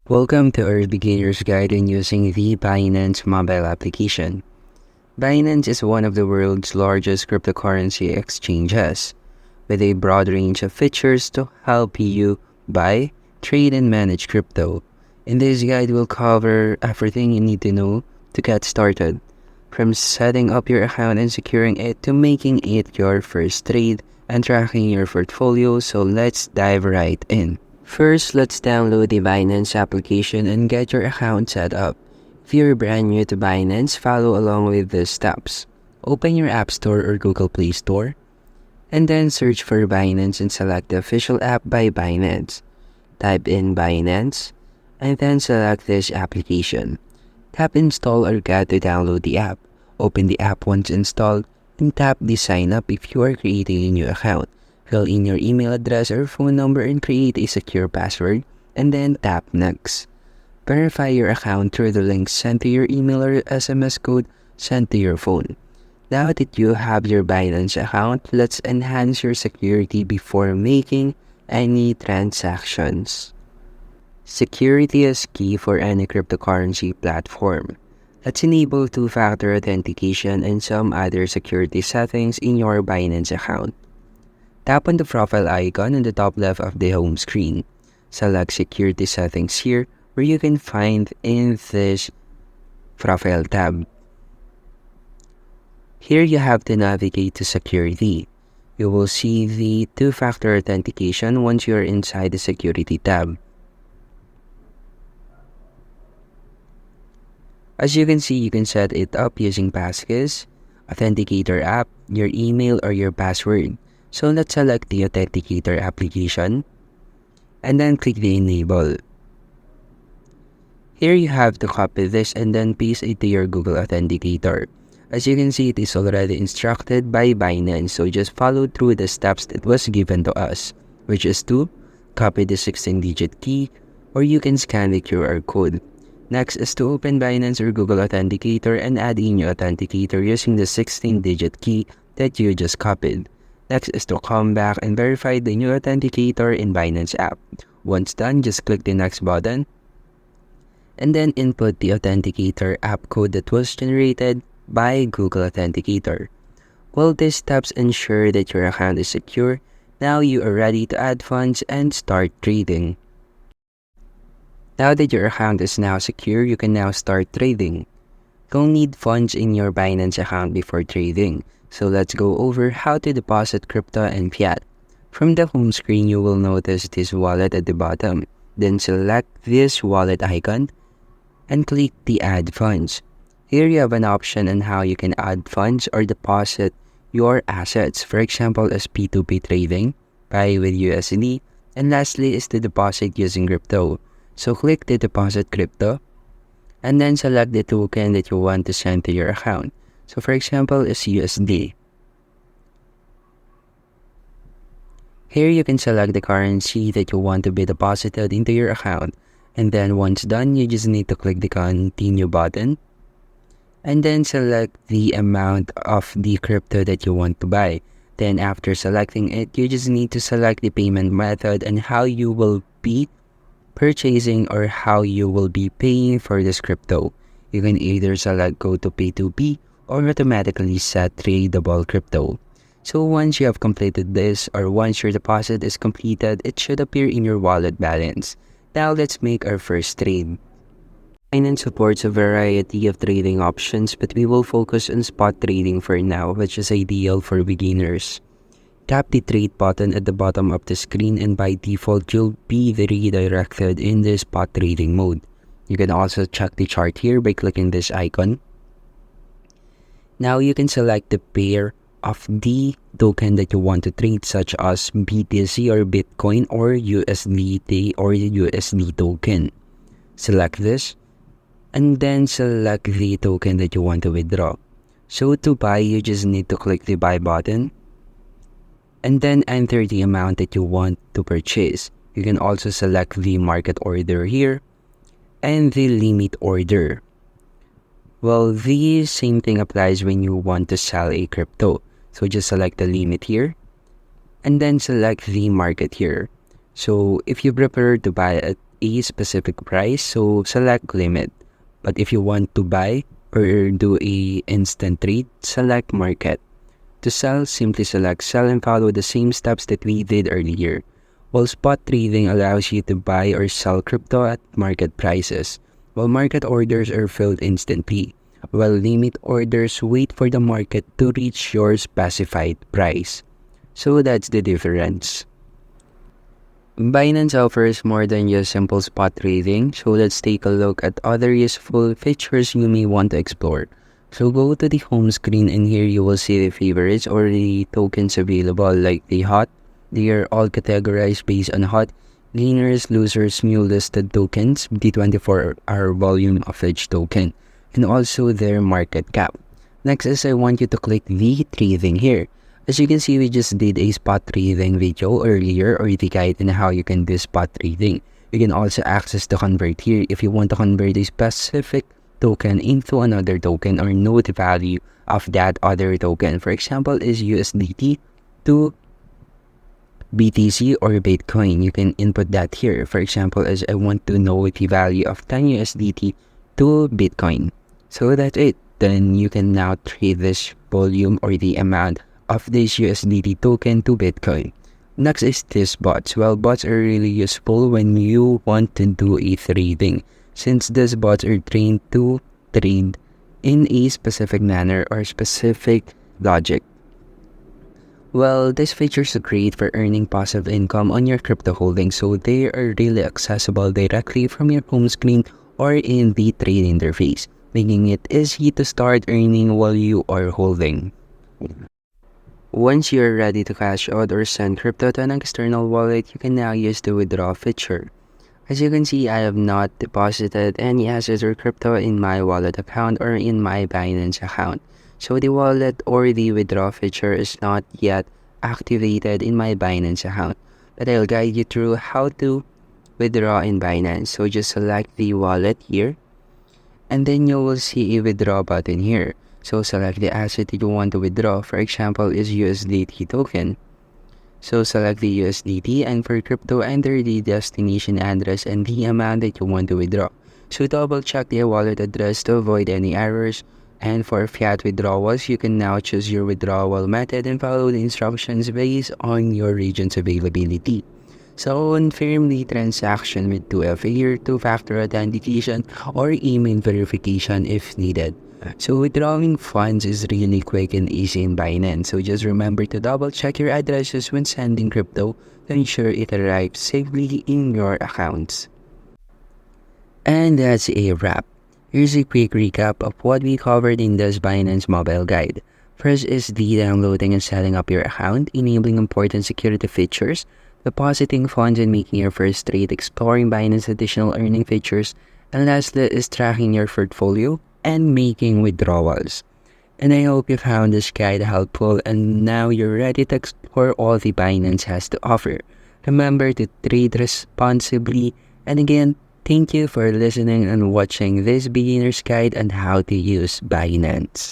Welcome to our beginner's guide on using the Binance mobile application. Binance is one of the world's largest cryptocurrency exchanges, with a broad range of features to help you buy, trade, and manage crypto. In this guide, we'll cover everything you need to know to get started, from setting up your account and securing it to making it your first trade and tracking your portfolio. So let's dive right in. First, let's download the Binance application and get your account set up. If you're brand new to Binance, follow along with the steps. Open your App Store or Google Play Store, and then search for Binance and select the official app by Binance. Type in Binance, and then select this application. Tap Install or Get to download the app. Open the app once installed, and tap the Sign Up if you are creating a new account. Fill in your email address or phone number and create a secure password, and then tap Next. Verify your account through the link sent to your email or SMS code sent to your phone. Now that you have your Binance account, let's enhance your security before making any transactions. Security is key for any cryptocurrency platform. Let's enable two-factor authentication and some other security settings in your Binance account. Tap on the profile icon on the top left of the home screen. Select Security Settings here, where you can find in this Profile tab. Here you have to navigate to Security. You will see the two-factor authentication once you are inside the Security tab. As you can see, you can set it up using Passkeys, Authenticator app, your email, or your password. So let's select the Authenticator application, and then click the Enable. Here you have to copy this and then paste it to your Google Authenticator. As you can see, it is already instructed by Binance, so just follow through the steps that was given to us, which is to copy the 16-digit key, or you can scan the QR code. Next is to open Binance or Google Authenticator and add in your authenticator using the 16-digit key that you just copied. Next is to come back and verify the new authenticator in Binance app. Once done, just click the next button and then input the authenticator app code that was generated by Google Authenticator. Well, these steps ensure that your account is secure. Now you are ready to add funds and start trading. Now that your account is now secure, you can now start trading. You'll need funds in your Binance account before trading. So let's go over how to deposit crypto and fiat. From the home screen, you will notice this wallet at the bottom. Then select this wallet icon and click the Add Funds. Here you have an option on how you can add funds or deposit your assets. For example, as P2P trading, buy with USD, and lastly is the deposit using crypto. So click the Deposit Crypto, and then select the token that you want to send to your account. So for example, is USD. Here you can select the currency that you want to be deposited into your account. And then once done, you just need to click the Continue button. And then select the amount of the crypto that you want to buy. Then after selecting it, you just need to select the payment method and how you will be purchasing or how you will be paying for this crypto. You can either select Go to P2P or automatically set tradable crypto. So once you have completed this, or once your deposit is completed, it should appear in your wallet balance. Now let's make our first trade. Binance supports a variety of trading options, but we will focus on spot trading for now, which is ideal for beginners. Tap the trade button at the bottom of the screen, and by default, you'll be redirected in the spot trading mode. You can also check the chart here by clicking this icon. Now you can select the pair of the token that you want to trade, such as BTC or Bitcoin or USDT or USD token. Select this and then select the token that you want to withdraw. So to buy, you just need to click the buy button and then enter the amount that you want to purchase. You can also select the market order here and the limit order. Well, the same thing applies when you want to sell a crypto. So just select the limit here and then select the market here. So if you prefer to buy at a specific price, so select limit. But if you want to buy or do a instant trade, select market. To sell, simply select sell and follow the same steps that we did earlier. While spot trading allows you to buy or sell crypto at market prices, while market orders are filled instantly, while limit orders wait for the market to reach your specified price. So that's the difference. Binance offers more than just simple spot trading, so let's take a look at other useful features you may want to explore. So go to the home screen and here you will see the favorites or the tokens available like the hot. They are all categorized based on hot, gainers, losers, new listed tokens, the 24-hour volume of each token, and also their market cap. Next is I want you to click the trading here. As you can see, we just did a spot trading video earlier or the guide on how you can do spot trading. You can also access the convert here if you want to convert a specific token into another token or know the value of that other token. For example, is USDT to BTC or Bitcoin. You can input that here. For example, as I want to know the value of 10 USDT to Bitcoin. So that's it. Then you can now trade this volume or the amount of this USDT token to Bitcoin. Next is this bots. Well, bots are really useful when you want to do a trading, since these bots are trained to trade in a specific manner or specific logic. Well, these features are great for earning passive income on your crypto holdings, so they are really accessible directly from your home screen or in the trade interface, making it easy to start earning while you are holding. Once you're ready to cash out or send crypto to an external wallet, you can now use the withdraw feature. As you can see, I have not deposited any assets or crypto in my wallet account or in my Binance account. So the wallet or the withdraw feature is not yet activated in my Binance account. But I'll guide you through how to withdraw in Binance. So just select the wallet here, and then you will see a withdraw button here. So select the asset that you want to withdraw. For example, is USDT token. So select the USDT, and for crypto, enter the destination address and the amount that you want to withdraw. So double check the wallet address to avoid any errors. And for fiat withdrawals, you can now choose your withdrawal method and follow the instructions based on your region's availability. So confirm the transaction with 2FA or two-factor authentication or email verification if needed. So withdrawing funds is really quick and easy in Binance. So just remember to double check your addresses when sending crypto to ensure it arrives safely in your accounts. And that's a wrap. Here's a quick recap of what we covered in this Binance mobile guide. First is the downloading and setting up your account, enabling important security features, depositing funds and making your first trade, exploring Binance additional earning features, and lastly is tracking your portfolio and making withdrawals. And I hope you found this guide helpful and now you're ready to explore all the Binance has to offer. Remember to trade responsibly, and again, thank you for listening and watching this beginner's guide on how to use Binance.